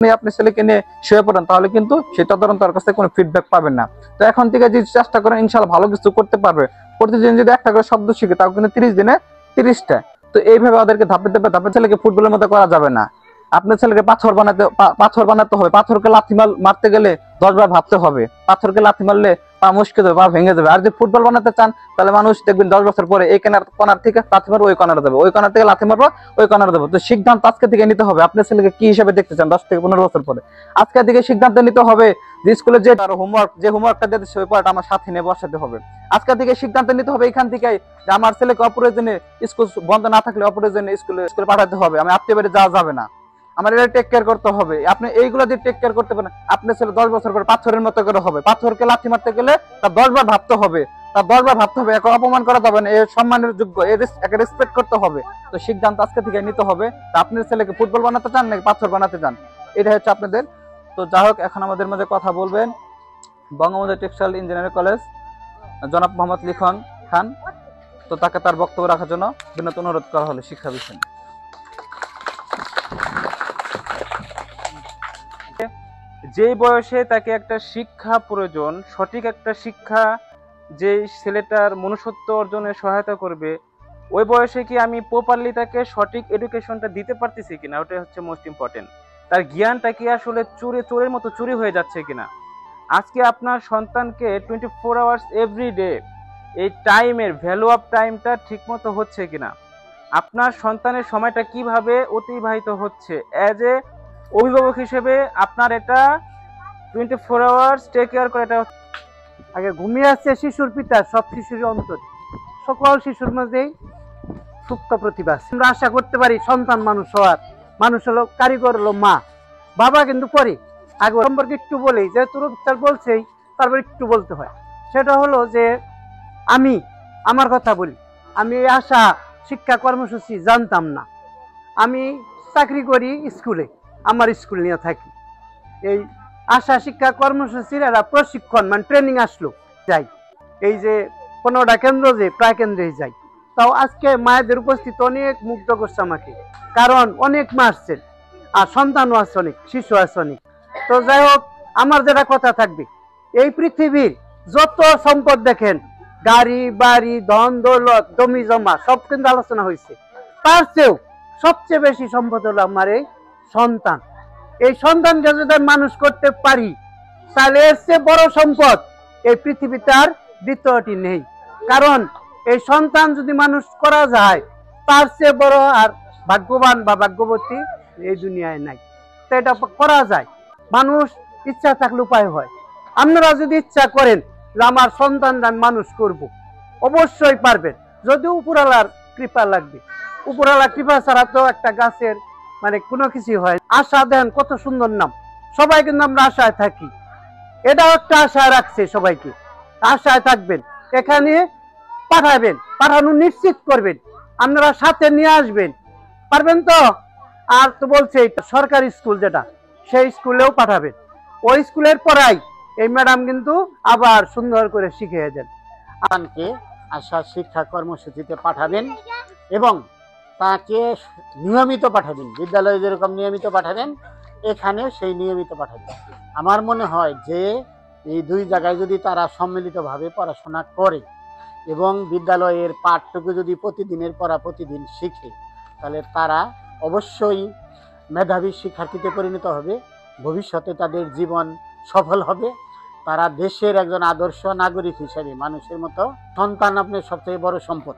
আপনি ছেলেকে নিয়ে শুয়ে পড়েন, তাহলে কিন্তু সেটা ধরেন তার কাছে কোনো ফিডব্যাক পাবেন না। তো এখন থেকে যদি চেষ্টা করেন, ইনশাআল্লাহ ভালো কিছু করতে পারবে। প্রতিদিন যদি একটা করে শব্দ শিখে, তাও কিন্তু 30 দিনে 30টা। তো এইভাবে ওদেরকে ধাপে ধাপে ধাপে ছেলেকে ফুটবলের মতো করা যাবে না। আপনার ছেলেকে পাথর বানাতে হবে। পাথরকে লাথি মারতে গেলে 10 বার ভাবতে হবে। পাথরকে লাথি মারলে পা মুশকে যাবে, পা ভেঙে যাবে। আর যদি ফুটবল বানাতে চান, তাহলে মানুষ দেখবেন 10 বছর পরে এই কর্নার থেকে লাথি মারবো, ওই কর্নারে দেবে, ওই কর্নার থেকে লাথি মারবো, ওই কর্নারে দেবো। তো সিদ্ধান্ত আজকে থেকে নিতে হবে, আপনার ছেলেকে কি হিসেবে দেখতে চান 10 থেকে 15 বছর পরে। আজকে থেকে সিদ্ধান্ত নিতে হবে যে স্কুলে যে হোমওয়ার্কটা দিতে, ওই পড়াটা আমার সাথে নিয়ে বসাতে হবে। আজকে থেকে সিদ্ধান্ত নিতে হবে এখান থেকে যে আমার ছেলেকে অপ্রয়োজনে স্কুল বন্ধ না থাকলে অপ্রয়োজনে স্কুলে পাঠাতে হবে। আমি আত্মীয় বাড়ি যাওয়া যাবে না, আমার এটা টেক কেয়ার করতে হবে। আপনি এইগুলো যদি টেক কেয়ার করতে পারেন, আপনার ছেলে 10 বছর পরে পাথরের মতো করে হবে। পাথরকে লাথি মারতে গেলে তার 10 বার ভাবতে হবে, তার 10 বার ভাবতে হবে। একে অপমান করা যাবে না, এ সম্মানের যোগ্য, একে রেসপেক্ট করতে হবে। তো সিদ্ধান্ত আজকে থেকে নিতে হবে। আপনার ছেলেকে ফুটবল বানাতে চান নাকি পাথর বানাতে চান, এটা হচ্ছে আপনাদের। তো যাই হোক, এখন আমাদের মাঝে কথা বলবেন বঙ্গবন্ধু টেক্সটাইল ইঞ্জিনিয়ারিং কলেজ জনাব মোহাম্মদ লিখন খান। তো তাকে তার বক্তব্য রাখার জন্য বিনীত অনুরোধ করা হলো শিক্ষা বিষয়। যে বয়সে তাকে একটা শিক্ষা প্রয়োজন, সঠিক একটা শিক্ষা যে ছেলেটার মনুষ্যত্ব অর্জনে সহায়তা করবে, ওই বয়সে কি আমি প্রপারলি তাকে সঠিক এডুকেশনটা দিতে পারতেছি কিনা, ওটাই হচ্ছে মোস্ট ইম্পর্টেন্ট। তার জ্ঞানটা কি আসলে চোরের মতো চুরি হয়ে যাচ্ছে কিনা। আজকে আপনার সন্তানকে 24 আওয়ার্স এভরি ডে এই টাইমের ভ্যালু অফ টাইমটা ঠিক মতো হচ্ছে কিনা, আপনার সন্তানের সময়টা কিভাবে অতিবাহিত হচ্ছে, অ্যাজ এ অভিভাবক হিসেবে আপনার এটা 24 আওয়ার্স টেক কেয়ার করে। এটা আগে ঘুমিয়ে আসছে শিশুর পিতা, সব শিশুর অন্তর, সকল শিশুর মাঝেই সুপ্ত প্রতিভা। আমরা আশা করতে পারি সন্তান মানুষ হওয়ার, মানুষ হলো কারিগর হলো মা, বাবা কিন্তু পরে। আগে সম্পর্কে একটু বলি, যে তুরুপচার বলছেই, তারপর একটু বলতে হয়। সেটা হলো যে আমার কথা বলি, আমি এই আশা শিক্ষা কর্মসূচি জানতাম না। আমি চাকরি করি স্কুলে, আমার স্কুল নিয়ে থাকি। এই আশা শিক্ষা কর্মসূচির একটা প্রশিক্ষণ মানে ট্রেনিং আসলো, যাই এই যে 15টা কেন্দ্র, যে প্রায় কেন্দ্রেই যাই। তাও আজকে মায়েদের উপস্থিত অনেক মুগ্ধ করছে আমাকে, কারণ অনেক মা আসছেন আর সন্তানও আছে অনেক, শিশু আছে অনেক। তো যাই হোক, আমার যেটা কথা থাকবে, এই পৃথিবীর যত সম্পদ দেখেন, গাড়ি বাড়ি ধন দৌলত জমি জমা সব কিন্তু আলোচনা হয়েছে, তার চেয়েও সবচেয়ে বেশি সম্পদ হলো আমার এই সন্তান। এই সন্তানকে যদি মানুষ করতে পারি, তাহলে এর চেয়ে বড় সম্পদ এই পৃথিবীতে আর দ্বিতীয়টি নেই। কারণ এই সন্তান যদি মানুষ করা যায়, তার চেয়ে বড় আর ভাগ্যবান বা ভাগ্যবতী এই দুনিয়ায় নাই। তো এটা করা যায়, মানুষ ইচ্ছা থাকলে উপায় হয়। আপনারা যদি ইচ্ছা করেন যে আমার সন্তানরা মানুষ করব, অবশ্যই পারবেন, যদি উপরওয়ালার কৃপা লাগবে। উপরওয়ালার কৃপা ছাড়া তো একটা গাছের মানে কোনো কিছু হয়। আশা দেন, কত সুন্দর নাম, সবাই কিন্তু আমরা আশায় থাকি। এটাও একটা আশায় রাখছে সবাইকে, আশায় থাকবেন, এখানে পাঠাবেন, পাঠানো নিশ্চিত করবেন, আপনারা সাথে নিয়ে আসবেন, পারবেন তো? আর তো বলছে সরকারি স্কুল যেটা, সেই স্কুলেও পাঠাবেন। ওই স্কুলের পড়াই এই ম্যাডাম কিন্তু আবার সুন্দর করে শিখিয়ে দেন। সন্তানকে আশা শিক্ষা কর্মসূচিতে পাঠাবেন এবং তাকে নিয়মিত পাঠাবেন, বিদ্যালয়ে যেরকম নিয়মিত পাঠাবেন এখানেও সেই নিয়মিত পাঠাবেন। আমার মনে হয় যে এই দুই জায়গায় যদি তারা সম্মিলিতভাবে পড়াশোনা করে এবং বিদ্যালয়ের পাঠটুকু যদি প্রতিদিনের পড়া প্রতিদিন শিখে, তাহলে তারা অবশ্যই মেধাবী শিক্ষার্থীতে পরিণত হবে, ভবিষ্যতে তাদের জীবন সফল হবে, তারা দেশের একজন আদর্শ নাগরিক হিসেবে মানুষের মতো। সন্তান আপনার সবথেকে বড় সম্পদ।